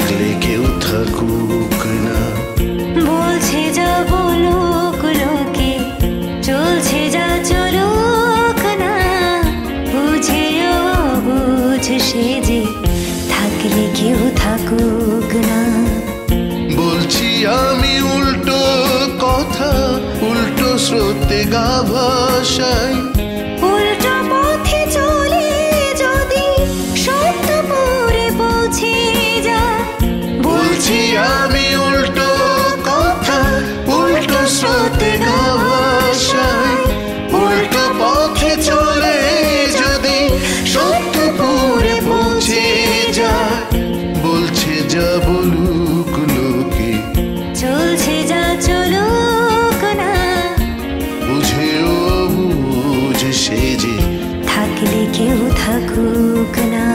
থাকলে কেউ থাকুক না। বলছে যা বলুক লোকে, চলছে যা চলুক না, বুঝেও বুঝ সে যে থাকলে কেউ থাকুক না। বলছি আমি উল্টো কথা, উল্টো স্রোতে গা ভাসাই, উল্টো পথে চলে যদি সত্যপুরে পৌঁছে যায়। বলছি আমি উল্টো কথা, উল্টো স্রোতে গা ভাসাই, উল্টো পথে চলে যদি সত্যপুরে পৌঁছে যায়। বলছে যা বলুক লোকে, চলছে যা চলুক না, বুঝেও বুঝ সে যে থাকলে কেউ থাকুক না।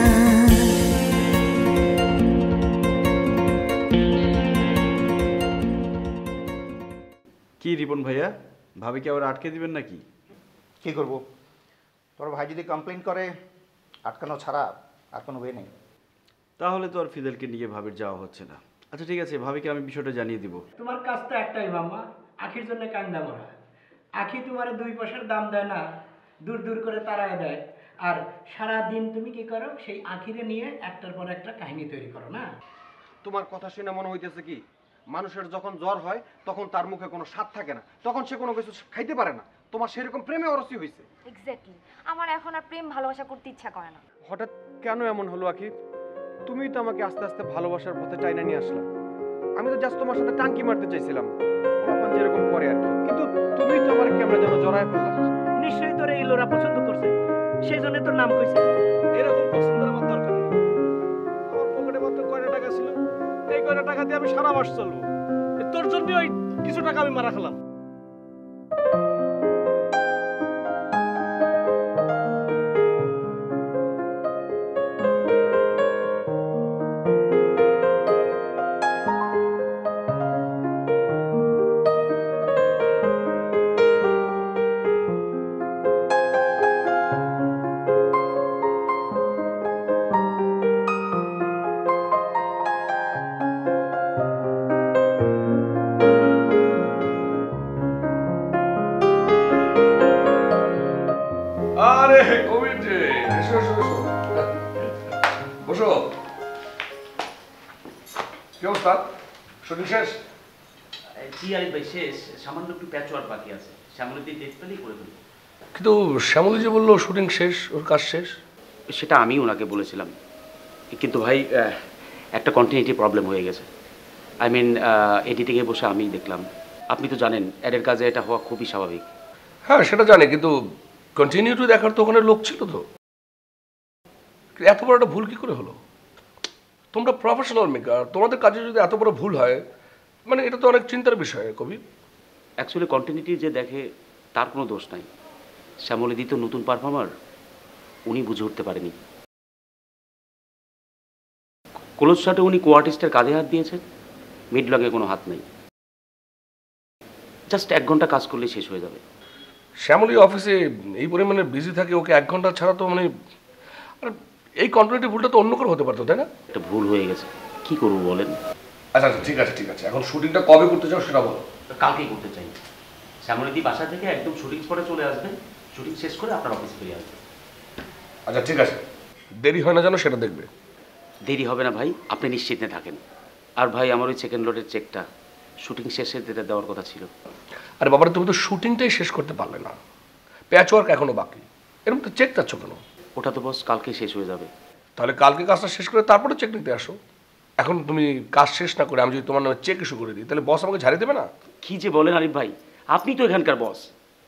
কি রিপন ভাইয়া, ভাবিকে আবার আটকে দিবেন নাকি? কী করবো, তোর ভাই যদি কমপ্লেন করে আটকানো ছাড়া আর কোনো ওয়ে নেই। তাহলে তো আর ফিদেলকে নিয়ে ভাবির যাওয়া হচ্ছে না। আচ্ছা ঠিক আছে, ভাবিকে আমি বিষয়টা জানিয়ে দিব। তোমার কাজ তো একটাই মাম্মা, আখির জন্য কান্দা মরা। আখি তোমার 2 পয়সার দাম দেয় না, দূর দূর করে তাড়ায় দেয়। আর সারা দিন তুমি কি করো, সেই আখিরে নিয়ে একটার পর একটা কাহিনী তৈরি করো না। তোমার কথা শুনে মনে হইতেছে কি, মানুষের যখন জ্বর হয় তখন তার মুখে কোনো স্বাদ থাকে না, তখন সে কোনো কিছু খাইতে পারে না। তোমার সেরকম প্রেমে অরসি হয়েছে। এক্স্যাক্টলি, আমার এখন আর প্রেম ভালোবাসা করতে ইচ্ছা করে না। হঠাৎ কেন এমন হলো আখি? তুমি তো আমাকে আস্তে আস্তে ভালোবাসার পথে টাইনা নিয়ে আসলাম। আমি তো জাস্ট তোমার সাথে টাঙ্কি মারতে চাইছিলাম, তখন যেরকম করে আর কি। কিন্তু তুমি তো আমার কেমন যেন জড়ায় ফেললা। নিশ্চয়ই তোর এই লোরা পছন্দ করছে, সেই জন্য তোর নাম কইছে। এরকম পছন্দের আমার দরকার নেই। আমার পকেটে মাত্র কয়টা টাকা ছিল, এই কয়টা টাকা দিয়ে আমি সারা মাস চলবো। তোর জন্য ওই কিছু টাকা আমি মারা খেলাম। আরে কবির যে, এসো এসো এসো, বসো। কি অবস্থা, শুটিং শেষ? জি আরিফ ভাই, শেষ। সামান্য একটু প্যাচওয়ার্ক বাকি আছে, শ্যামলীতে ডেট পেলেই করে দেবো। কিন্তু শ্যামলী যে বললো শুটিং শেষ, ওর কাজ শেষ। সেটা আমি ওনাকে বলেছিলাম, কিন্তু ভাই একটা কন্টিনিউটি প্রবলেম হয়ে গেছে। আই মিন এডিটিংয়ে বসে আমি দেখলাম। আপনি তো জানেন অ্যাডের কাজে এটা হওয়া খুবই স্বাভাবিক। হ্যাঁ সেটা জানি, কিন্তু কন্টিনিউটি দেখার তো ওখানে লোক ছিল তো। এত বড় একটা ভুল কি করে হলো? তোমরা প্রফেশনাল মেকার, তোমাদের কাজে যদি এত বড় ভুল হয়, মানে এটা তো অনেক চিন্তার বিষয় কবি। অ্যাকচুয়ালি কন্টিনিউটি যে দেখে তার কোনো দোষ নাই। শ্যামলীদি তো নতুন পারফর্মার, উনি বুঝে উঠতে পারেনি। ক্লোজ শটে উনি কো-আর্টিস্টের কাঁধে হাত দিয়েছেন, মিড লংয়ে কোনো হাত নেই। জাস্ট 1 ঘন্টা কাজ করলে শেষ হয়ে যাবে। শ্যামলী অফিসে এই পরিমাণে বিজি থাকে, ওকে 1 ঘন্টা ছাড়া তো মানে, আর এই কন্টিনিউটি ভুলটা তো অন্য করে হতে পারতো, তাই না? এটা ভুল হয়ে গেছে, কি করবো বলেন? আচ্ছা আচ্ছা ঠিক আছে ঠিক আছে, এখন শুটিংটা কবে করতে চাও সেটা বলো। কালকেই করতে চাই। শ্যামলীদি বাসা থেকে একদম শুটিং স্পটে চলে আসবেন, শুটিং শেষ করে আপনার অফিসে ফিরে আসবেন। আচ্ছা ঠিক আছে, দেরি হয় না যেন সেটা দেখবে। দেরি হবে না ভাই, আপনি নিশ্চিন্তে থাকেন। আর ভাই আমার ওই সেকেন্ড লোডের চেকটা শুটিং শেষে দিতে দেওয়ার কথা ছিল। আরে বাবারে, তুমি তো শুটিংটাই শেষ করতে পারলে না, প্যাচওয়ার্ক এখনো বাকি, এর মধ্যে চেক চাচ্ছ কেন? ওটা তো বস কালকে শেষ হয়ে যাবে। তাহলে কালকে কাজটা শেষ করে তারপরে চেক নিতে আসো। এখন তুমি কাজ শেষ না করে আমি যদি তোমার নামে চেক ইস্যু করে দিই, তাহলে বস আমাকে ঝাড়িয়ে দেবে না? কি যে বলেন আরিফ ভাই, আপনি তো এখানকার বস,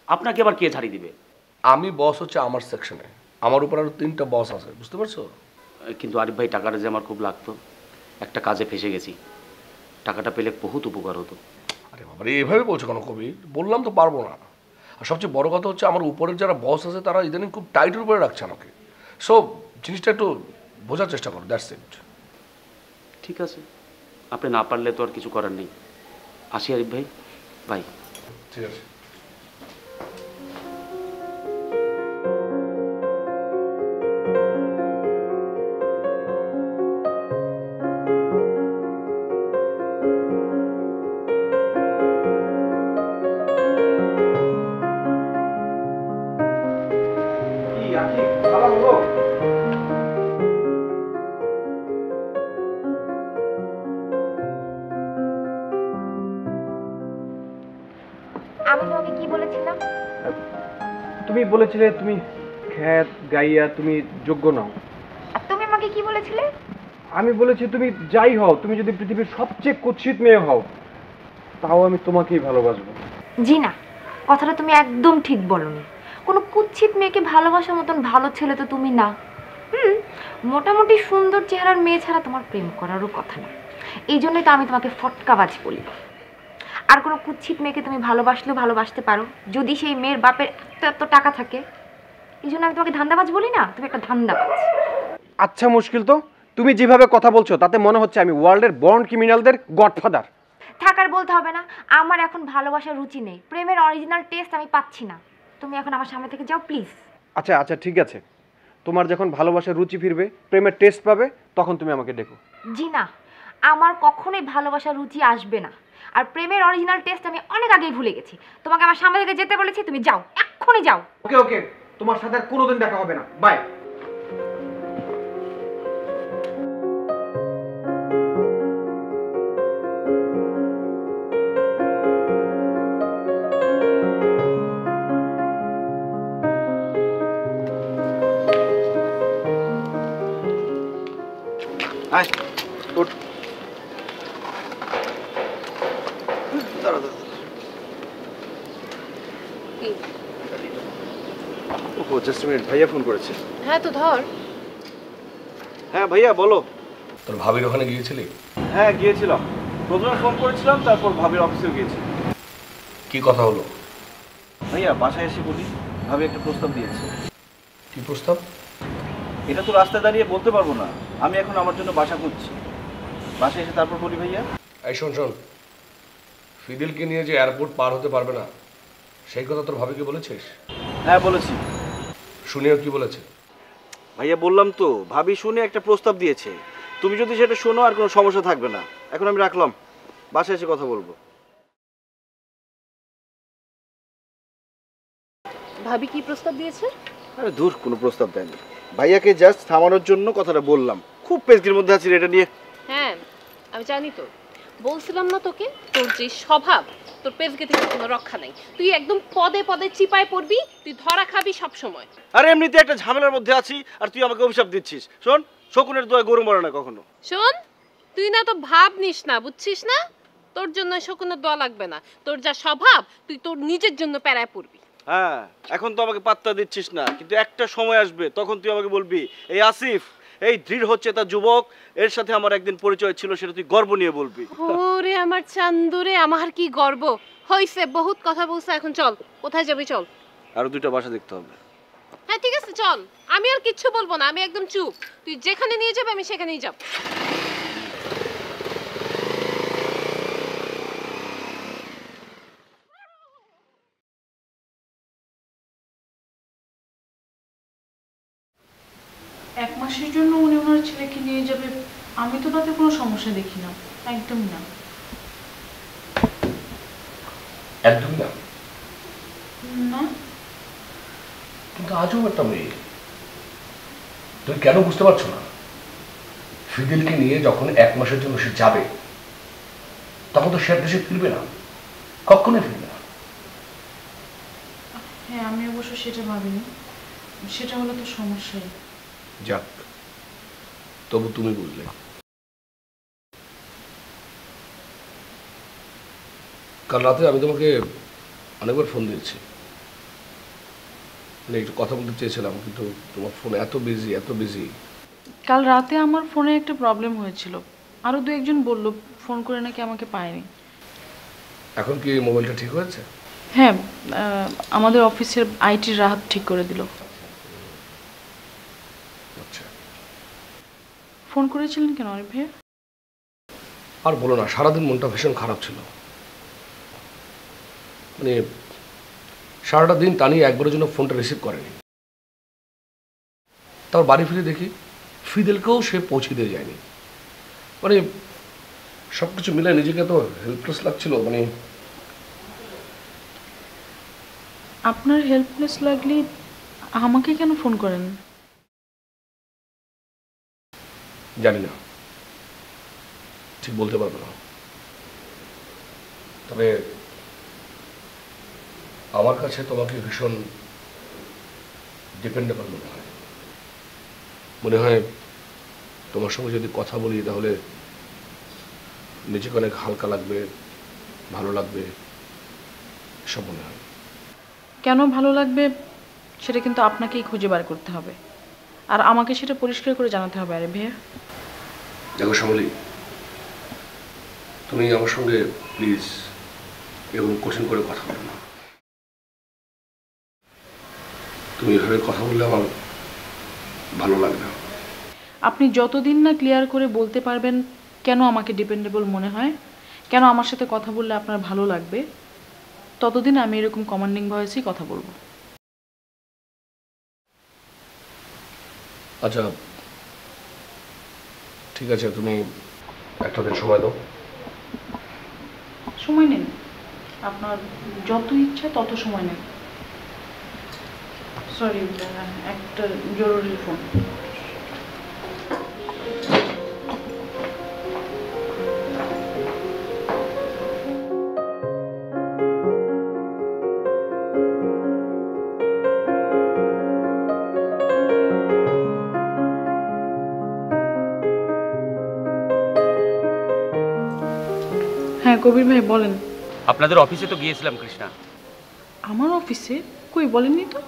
আপনাকে আবার কে ঝাড়ি দিবে? আমি বস হচ্ছে আমার সেকশনে, আমার উপর আরো 3টা বস আছে, বুঝতে পারছো? কিন্তু আরিফ ভাই টাকাটা যে আমার খুব লাগতো, একটা কাজে ফেসে গেছি, টাকাটা পেলে বহুত উপকার হতো। আরে বাবা এভাবে বলছো কেন কবি? বললাম তো পারবো না। আর সবচেয়ে বড় কথা হচ্ছে আমার উপরের যারা বস আছে তারা ইদানিং খুব টাইটের উপরে রাখছে আমাকে। সো জিনিসটা একটু বোঝার চেষ্টা করো, দ্যাটস ইট। ঠিক আছে, আপনি না পারলে তো আর কিছু করার নেই। আসি আরিফ ভাই, বাই। ঠিক আছে। না? তুমি বলেছিলে তুমি খ্যাত গাইয়া তুমি যোগ্য নাও। আর তুমি আমাকে কি বলেছিলে? আমি বলেছি তুমি যাই হও, তুমি যদি পৃথিবীর সবচেয়ে কুৎসিত মেয়ে হও তাও আমি তোমাকেই ভালোবাসবো। জি না, কথাটা তুমি একদম ঠিক বলনি। কোনো কুৎসিত মেয়েকে ভালোবাসার মতন ভালো ছেলে তো তুমি না। মোটামুটি সুন্দর চেহারার মেয়ে ছাড়া তোমার প্রেম করারও কথা না। এই জন্যই তো আমি তোমাকে ফটকাবাজ বলি। আর কোনো কুৎসিত মেয়েকে তুমি ভালোবাসলেও ভালোবাসতে পারো যদি সেই মেয়ের বাপের এত টাকা থাকে। এই জন্য আমি তোমাকে ধান্দাবাজ বলি না, তুমি একটা ধান্দাবাজ। আচ্ছা মুশকিল তো, তুমি যেভাবে কথা বলছো তাতে মনে হচ্ছে আমি ওয়ার্ল্ডের বর্ন ক্রিমিনালদের গডফাদার। থাকার বলতে হবে না, আমার এখন ভালোবাসার রুচি নেই, প্রেমের অরিজিনাল টেস্ট আমি পাচ্ছি না। তুমি এখন আমার সামনে থেকে যাও প্লিজ। আচ্ছা আচ্ছা ঠিক আছে, তোমার যখন ভালোবাসার রুচি ফিরবে, প্রেমের টেস্ট পাবে, তখন তুমি আমাকে ডেকো। জি না, আমার কখনোই ভালোবাসার রুচি আসবে না। আর প্রেমের অরিজিনাল টেস্ট আমি অনেক আগেই ভুলে গেছি। তোমাকে আমার সামনে থেকে যেতে বলেছি, তুমি যাও, এক্ষুনি যাও। ওকে ওকে, তোমার সাথে আর কোনোদিন দেখা হবে না, বাই। আয় উঠ। দাঁড়া দাঁড়া। ওহো, জাস্ট মিনিট, ভাইয়া ফোন করেছে। হ্যাঁ তো ধর। হ্যাঁ ভাইয়া বলো। তোর ভাবির ওখানে গিয়েছিলি? হ্যাঁ গিয়েছিলাম, প্রথমে ফোন করেছিলাম, তারপর ভাবির অফিসেও গিয়েছি। কি কথা হলো? ভাইয়া বাসায় এসে বলি, ভাবি একটা প্রস্তাব দিয়েছে। কি প্রস্তাব? এটা তো রাস্তায় দাঁড়িয়ে বলতে পারবো না, আমি এখন আমার জন্য বাসা খুঁজছি। বাসায় এসে তারপর বলি ভাইয়া। এই শোন শোন, ফিদেলকে নিয়ে যে এয়ারপোর্ট পার হতে পারবে না সেই কথা তোর ভাবিকে বলেছিস? হ্যাঁ বলেছি। শুনেও কি বলেছে? ভাইয়া বললাম তো, ভাবি শুনে একটা প্রস্তাব দিয়েছে, তুমি যদি সেটা শোনো আর কোনো সমস্যা থাকবে না। এখন আমি রাখলাম, বাসায় এসে কথা বলবো। ভাবি কি প্রস্তাব দিয়েছে? আরে দূর, কোনো প্রস্তাব দেয়নি, ভাইয়াকে জাস্ট থামানোর জন্য কথাটা বললাম। খুব পেজকির মধ্যে আছি এটা নিয়ে। হ্যাঁ আমি জানি তো, বলছিলাম না তোকে, তোর যে স্বভাব, তোর পেজকে থেকে কোনো রক্ষা নাই। তুই একদম পদে পদে চিপায় পড়বি, তুই ধরা খাবি সব সময়। আরে এমনিতে একটা ঝামেলার মধ্যে আছি আর তুই আমাকে অভিশাপ দিচ্ছিস। শোন, শকুনের দোয়া গরু মরে না কখনো। শোন, তুই না তো ভাব নিস না, বুঝছিস না? তোর জন্য শকুনের দোয়া লাগবে না। তোর যা স্বভাব, তুই তোর নিজের জন্য প্যারায় পড়বি। হ্যাঁ, এখন তো আমাকে পাত্তা দিচ্ছিস না, কিন্তু একটা সময় আসবে তখন তুই আমাকে বলবি, এই আসিফ, এই দৃঢ় হচ্ছে তার যুবক, এর সাথে আমার একদিন পরিচয় ছিল, সেটা তুই গর্ব নিয়ে বলবি। ওরে আমার চান্দুরে, আমার কি গর্ব হইছে। বহুত কথা বলছে, এখন চল। কোথায় যাবি চল? আরো দুইটা বাসা দেখতে হবে। হ্যাঁ ঠিক আছে চল, আমি আর কিচ্ছু বলবো না, আমি একদম চুপ। তুই যেখানে নিয়ে যাবে আমি সেখানেই যাব। এক মাসের জন্য উনি ওনার ছেলেকে নিয়ে যাবে, আমি তো তাতে কোনো সমস্যা দেখি না, একদম না। একদম না? না কিন্তু আজও একটা মেয়ে, তুমি কেন বুঝতে পারছো না? ফিদেলকে নিয়ে যখন এক মাসের জন্য সে যাবে তখন তো সে দেশে ফিরবে না, কখনোই ফিরবে না। হ্যাঁ আমি অবশ্য সেটা ভাবিনি, সেটা হলো তো সমস্যাই। যাক, তবু তুমি বুঝলে। কাল রাতে আমি তোমাকে অনেকবার ফোন দিয়েছি, মানে একটু কথা বলতে চেয়েছিলাম, কিন্তু তোমার ফোন এত বিজি এত বিজি। কাল রাতে আমার ফোনে একটা প্রবলেম হয়েছিল, আরও দু একজন বলল ফোন করে নাকি আমাকে পায়নি। এখন কি মোবাইলটা ঠিক হয়েছে? হ্যাঁ, আমাদের অফিসের আইটির রাহাত ঠিক করে দিল। আচ্ছা, ফোন করেছিলেন কেন অরিফ ভাইয়া? আর বলো না, সারাদিন মনটা ভীষণ খারাপ ছিল। মানে সারাটা দিন টানি একবারের জন্য ফোনটা রিসিভ করেনি। তারপর বাড়ি ফিরে দেখি ফিদেলকেও সে পৌঁছে দিয়ে যায়নি। মানে সব কিছু মিলে নিজেকে তো হেল্পলেস লাগছিল। মানে আপনার হেল্পলেস লাগলে আমাকে কেন ফোন করেন? জানি না, ঠিক বলতে পারবো না। তবে আমার কাছে তোমাকে ভীষণ ডিপেন্ডেবল মনে হয়। মনে হয় তোমার সঙ্গে যদি কথা বলি তাহলে নিজেকে অনেক হালকা লাগবে, ভালো লাগবে, এসব মনে হয়। কেন ভালো লাগবে সেটা কিন্তু আপনাকেই খুঁজে বার করতে হবে, আর আমাকে সেটা পরিষ্কার করে জানাতে হবে। আরে ভাইয়া দেখো শ্যামলী, তুমি আমার সঙ্গে প্লিজ এরকম কঠিন করে কথা বলো না। তুমি এভাবে কথা বললে আমার ভালো লাগে না। আপনি যতদিন না ক্লিয়ার করে বলতে পারবেন কেন আমাকে ডিপেন্ডেবল মনে হয়, কেন আমার সাথে কথা বললে আপনার ভালো লাগবে, ততদিন আমি এরকম কমান্ডিং ভয়েসেই কথা বলবো। আচ্ছা ঠিক আছে, তুমি একটা দিন সময় দাও। সময় নেন, আপনার যত ইচ্ছা তত সময় নেন। সরি, একটা জরুরি ফোন। হ্যাঁ কবির ভাই বলেন। আপনাদের অফিসে তো গিয়েছিলাম কৃষ্ণা। আমার অফিসে? কই বলেননি তো।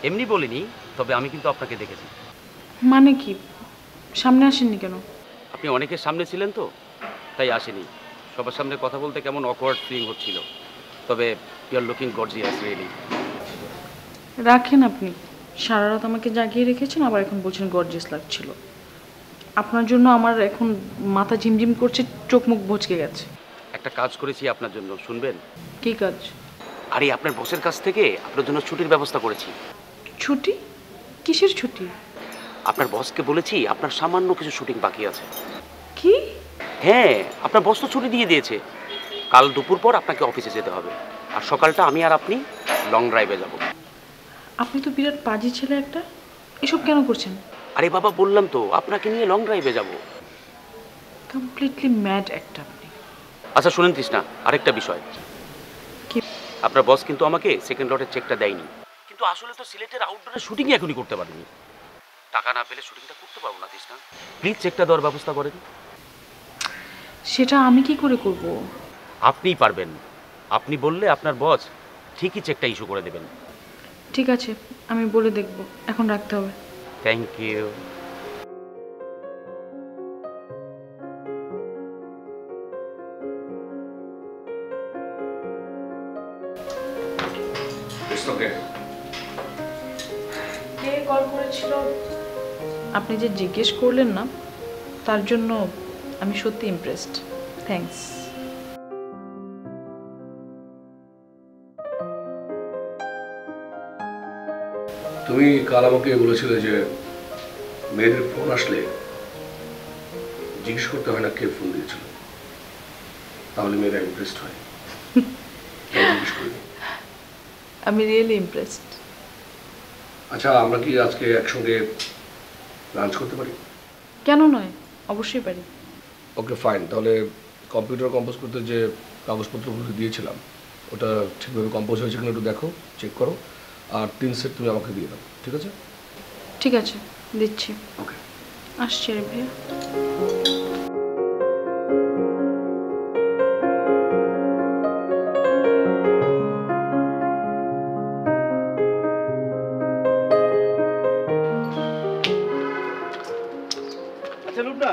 এমনি বলিনি, তবে আমি কিন্তু আপনাকে দেখেছি। মানে কি, সামনে আসেননি কেন? আপনি অনেকের সামনে ছিলেন তো, তাই আসেনি। সবার সামনে কথা বলতে কেমন অকওয়ার্ড ফিলিং হচ্ছিল। তবে you are looking gorgeous really. রাখেন আপনি, সারা রাত আমাকে জাগিয়ে রেখেছেন, আবার এখন বলছেন গর্জিয়াস লাগছিল। আপনার জন্য আমার এখন মাথা ঝিমঝিম করছে, চোখ মুখ ভচকে গেছে। একটা কাজ করেছি আপনার জন্য, শুনবেন? কি কাজ? আরে আপনার বসের কাছ থেকে আপনার জন্য ছুটির ব্যবস্থা করেছি। ছুটি? কিসের ছুটি? আপনার বসকে বলেছি আপনার সামান্য কিছু শুটিং বাকি আছে। কি? হ্যাঁ, আপনার বস তো ছুটি দিয়ে দিয়েছে। কাল দুপুর পর আপনাকে অফিসে যেতে হবে, আর সকালটা আমি আর আপনি লং ড্রাইভে যাব। আপনি তো বিরাট পাজি ছেলে একটা, এসব কেন করছেন? আরে বাবা বললাম তো আপনাকে নিয়ে লং ড্রাইভে যাব। কমপ্লিটলি ম্যাড একটা আপনি। আচ্ছা শুনেন তৃষ্ণা, আরেকটা বিষয়। কি? আপনার বস কিন্তু আমাকে সেকেন্ড লটের চেকটা দেয়নি, কিন্তু আসলে তো সিলেটের আউটডোরের শুটিং এখনই করতে পারিনি। টাকা না পেলে শুটিংটা করতে পারবো না তৃষ্ণা, প্লিজ চেকটা দেওয়ার ব্যবস্থা করেন। সেটা আমি কি করে করব? আপনিই পারবেন। আপনি বললে আপনার বস ঠিকই চেকটা ইস্যু করে দেবেন। ঠিক আছে, আমি বলে দেখব। এখন রাখতে হবে। Thank you. কে কল করেছিল আপনি যে জিজ্ঞেস করলেন না, তার জন্য আমি সত্যি ইমপ্রেসড। থ্যাঙ্কস। তুমি কাল আমাকে বলেছিলে যে মেয়েদের ফোন আসলে জিজ্ঞেস করতে হয় না কে ফোন দিয়েছিল, তাহলে মেয়েরা ইমপ্রেসড হয়। আমি রিয়েলি ইমপ্রেসড। আচ্ছা আমরা কি আজকে একসঙ্গে লাঞ্চ করতে পারি? কেন নয়, অবশ্যই পারি। ওকে ফাইন, তাহলে কম্পিউটার কম্পোজ করতে যে কাগজপত্রগুলো দিয়েছিলাম ওটা ঠিকভাবে কম্পোজ হয়েছে কিনা একটু দেখো, চেক করো, আর 3 সেট তুমি আমাকে দিয়ে দাও, ঠিক আছে? ঠিক আছে, দিচ্ছি। ওকে, আসছি রে ভাইয়া। আচ্ছা লুবনা,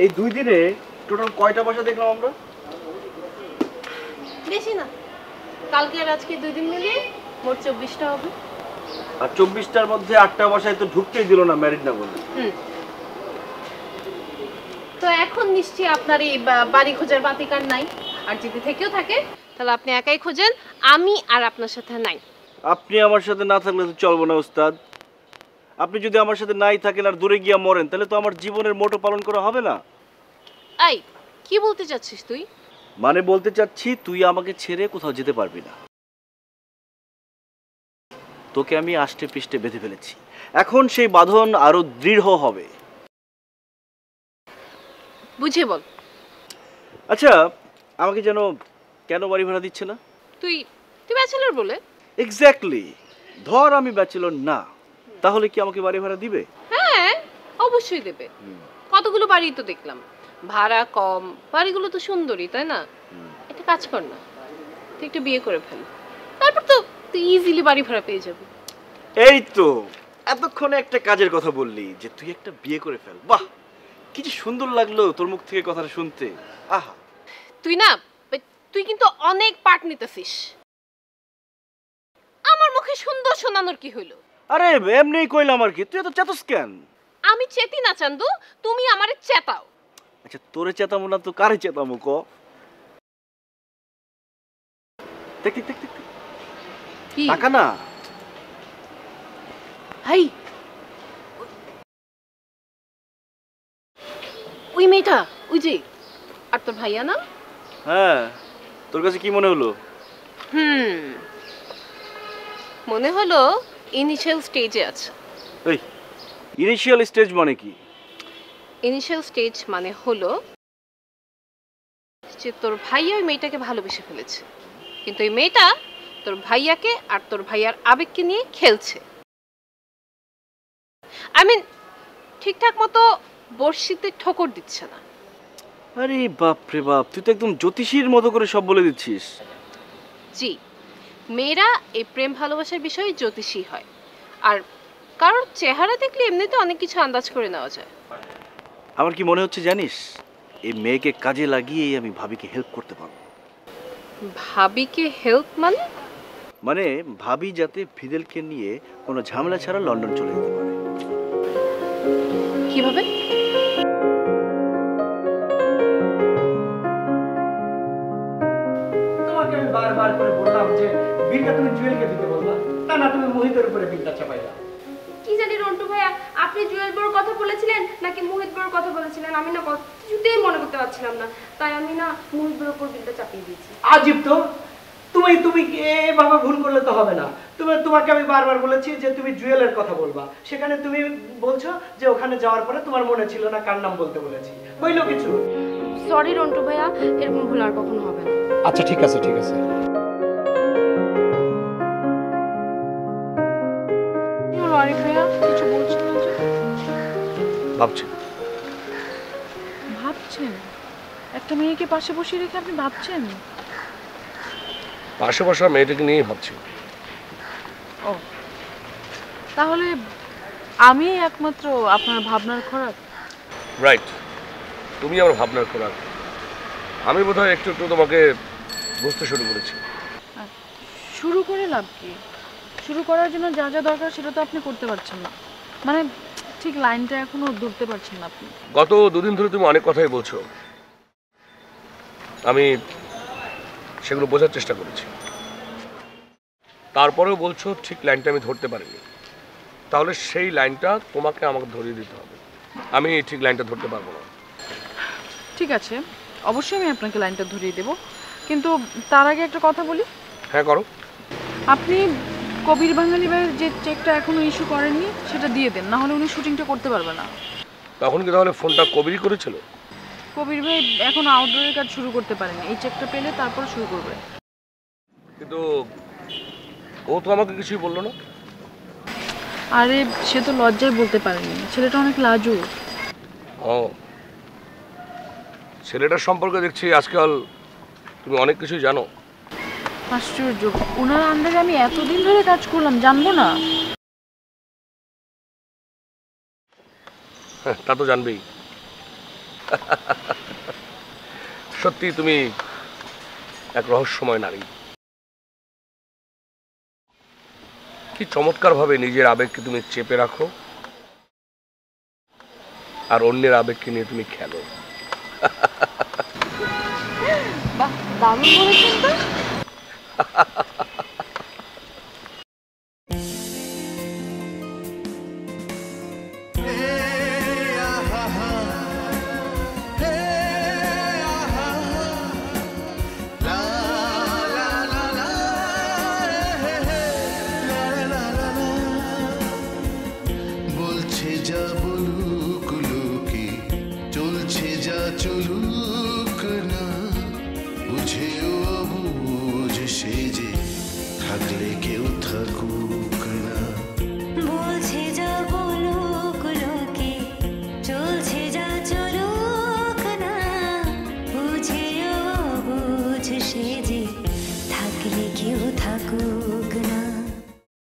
এই 2 দিনে টোটাল কয়টা বাসা দেখলাম আমরা? বেশি না, কালকে আর আজকে 2 দিন মিলিয়ে মোট 24টা হবে। আর 24টার মধ্যে 8টা বাসায় তো ঢুকতেই দিল না ম্যারিড না বলে। তো এখন নিশ্চয়ই আপনার এই বাড়ি খোঁজার বাতিকার নাই, আর যদি থেকেও থাকে তাহলে আপনি একাই খোঁজেন, আমি আর আপনার সাথে নাই। আপনি আমার সাথে না থাকলে তো চলবো না ওস্তাদ। আপনি যদি আমার সাথে নাই থাকেন আর দূরে গিয়া মরেন তাহলে তো আমার জীবনের মোটো পালন করা হবে না। এই কি বলতে চাচ্ছিস তুই? মানে বলতে চাচ্ছি তুই আমাকে ছেড়ে কোথাও যেতে পারবি না। তোকে আমি আষ্টে পৃষ্ঠে বেঁধে ফেলেছি, এখন সেই বাঁধন আরো দৃঢ় হবে। বুঝিয়ে বল। আচ্ছা আমাকে যেন কেন বাড়ি ভাড়া দিচ্ছে না? তুই তুই ব্যাচেলর বলে? এক্স্যাক্টলি। ধর আমি ব্যাচেলর না, তাহলে কি আমাকে বাড়ি ভাড়া দিবে? হ্যাঁ অবশ্যই দেবে। কতগুলো বাড়ি তো দেখলাম, ভাড়া কম, বাড়িগুলো তো সুন্দরী, তাই না? একটা কাজ কর না, তুই একটু বিয়ে করে ফেল, তারপর তো তুই ইজিলি বাড়ি ভাড়া পেয়ে যাবি। এই তো এতক্ষণে একটা কাজের কথা বললি যে তুই একটা বিয়ে করে ফেল। বাহ, কি যে সুন্দর লাগলো তোর মুখ থেকে কথাটা শুনতে। আহা, তুই কিন্তু অনেক পার্ট নিতেছিস। আমার মুখে সুন্দর শোনানোর কি হইলো? আরে এমনিই কইলাম আর কি, তুই এত চেতস কেন? আমি চেতি না চান্দু, তুমি আমারে চেতাও। আচ্ছা তোরে চেতামো না তো কারে চেতামো ক? দেখ দেখ দেখ কি টাকা না ভাই, ওই মেয়েটা, ওই যে, আর তোর ভাইয়া না? হ্যাঁ, তোর কাছে কি মনে হলো? মনে হলো ইনিশিয়াল স্টেজে আছে। এই ইনিশিয়াল স্টেজ মানে কি? ইনিশিয়াল স্টেজ মানে হলো যে তোর ভাইয়া ওই মেয়েটাকে ভালোবেসে ফেলেছে, কিন্তু ওই মেয়েটা তোর ভাইয়াকে আর তোর ভাইয়ার আবেগকে নিয়ে খেলছে। আই মিন ঠিকঠাক মতো বর্ষিতে ঠোকর দিচ্ছে না। আরে বাপ রে বাপ, তুই তো একদম জ্যোতিষীর মতো করে সব বলে দিচ্ছিস। জি, মেয়েরা এই প্রেম ভালোবাসার বিষয়ে জ্যোতিষী হয়, আর কারোর চেহারা দেখলে এমনিতে অনেক কিছু আন্দাজ করে নেওয়া যায়। আমার কি মনে হচ্ছে জানিস, এই মেয়েকে কাজে লাগিয়েই আমি ভাবিকে হেল্প করতে পারবো। ভাবিকে হেল্প মানে? মানে ভাবি যাতে ফিদেলকে নিয়ে কোনো ঝামেলা ছাড়া লন্ডন চলে যেতে পারে। কিভাবে? তোমাকে আমি বারবার করে বললাম যে বিলটা তুমি জুয়েলকে দিতে বলবা, তা না তুমি মোহিতের উপরে বিলটা চাপাইলা। কি জানি রন্টু ভাইয়া, আপনি জুয়েল বড় কথা বলেছিলেন নাকি মোহিত বড় কথা বলেছিলেন, আমি না কিছুতেই মনে করতে পারছিলাম না, তাই আমি না মোহিত বড় উপর বিলটা চাপিয়ে দিয়েছি। আজীব তো, তুমি এভাবে ভুল করলে তো হবে না। তোমাকে আমি বারবার বলেছি যে তুমি জুয়েলের কথা বলবা, সেখানে তুমি বলছো যে ওখানে যাওয়ার পরে তোমার মনে ছিল না কার নাম বলতে বলেছি। বইলো কিছু? সরি রন্টু ভাইয়া, এরকম ভুল আর কখনো হবে না। আচ্ছা ঠিক আছে ঠিক আছে। আরিফ ভাইয়া কিছু বলছেন না যে? ভাবছি। ভাবছেন? একটা মেয়েকে পাশে বসিয়ে রেখে আপনি ভাবছেন? পাশে বসা মেয়েটাকে নিয়েই ভাবছি। ও, তাহলে আমি একমাত্র আপনার ভাবনার খোরাক? রাইট, তুমি আমার ভাবনার খোরাক। আমি বোধহয় একটু একটু তোমাকে বুঝতে শুরু করেছি। শুরু করে লাভ কি? শুরু করার জন্য যা যা দরকার সেটা তো আপনি করতে পারছেন না, মানে ঠিক লাইনটা এখনো ধরতে পারছেন না আপনি। গত দুদিন ধরে তুমি অনেক কথাই বলছো, আমি সেগুলো বোঝার চেষ্টা করেছি, তারপরেও বলছো ঠিক লাইনটা আমি ধরতে পারিনি। তাহলে সেই লাইনটা তোমাকে আমাকে ধরিয়ে দিতে হবে, আমি ঠিক লাইনটা ধরতে পারবো না। ঠিক আছে, অবশ্যই আমি আপনাকে লাইনটা ধরিয়ে দেব, কিন্তু তার আগে একটা কথা বলি। হ্যাঁ করো। আপনি কবির বাঙালি ভাইয়ের যে চেকটা এখনো ইস্যু করেননি সেটা দিয়ে দেন, না হলে উনি শুটিংটা করতে পারবে না। তখন কি তাহলে ফোনটা কবিরই করেছিল? কবির ভাই এখন আউটডোরের কাজ শুরু করতে পারেনি, এই চেকটা পেলে তারপর শুরু করবে। কিন্তু ও তো আমাকে কিছুই বললো না। আরে সে তো লজ্জায় বলতে পারেনি, ছেলেটা অনেক লাজুক। ও, ছেলেটার সম্পর্কে দেখছি আজকাল তুমি অনেক কিছুই জানো। আশ্চর্য, ওনার আন্ডারে আমি এতদিন ধরে কাজ করলাম, জানবো না? হ্যাঁ, তা তো জানবেই। সত্যি তুমি এক রহস্যময় নারী। কি চমৎকার ভাবে নিজের আবেগকে তুমি চেপে রাখো আর অন্যের আবেগকে নিয়ে তুমি খেলো। বাহ, দারুণ বলেছেন তো। বলছে যা বলুক লোকে, চলছে যা চলুক না, বুঝেও বুঝ সে যে কেউ থাকুক না। বলছে যা বলুক লোকে, চলছে যা চলুক না, বুঝেও বুঝ সে যে থাকলে কেউ থাকুক না।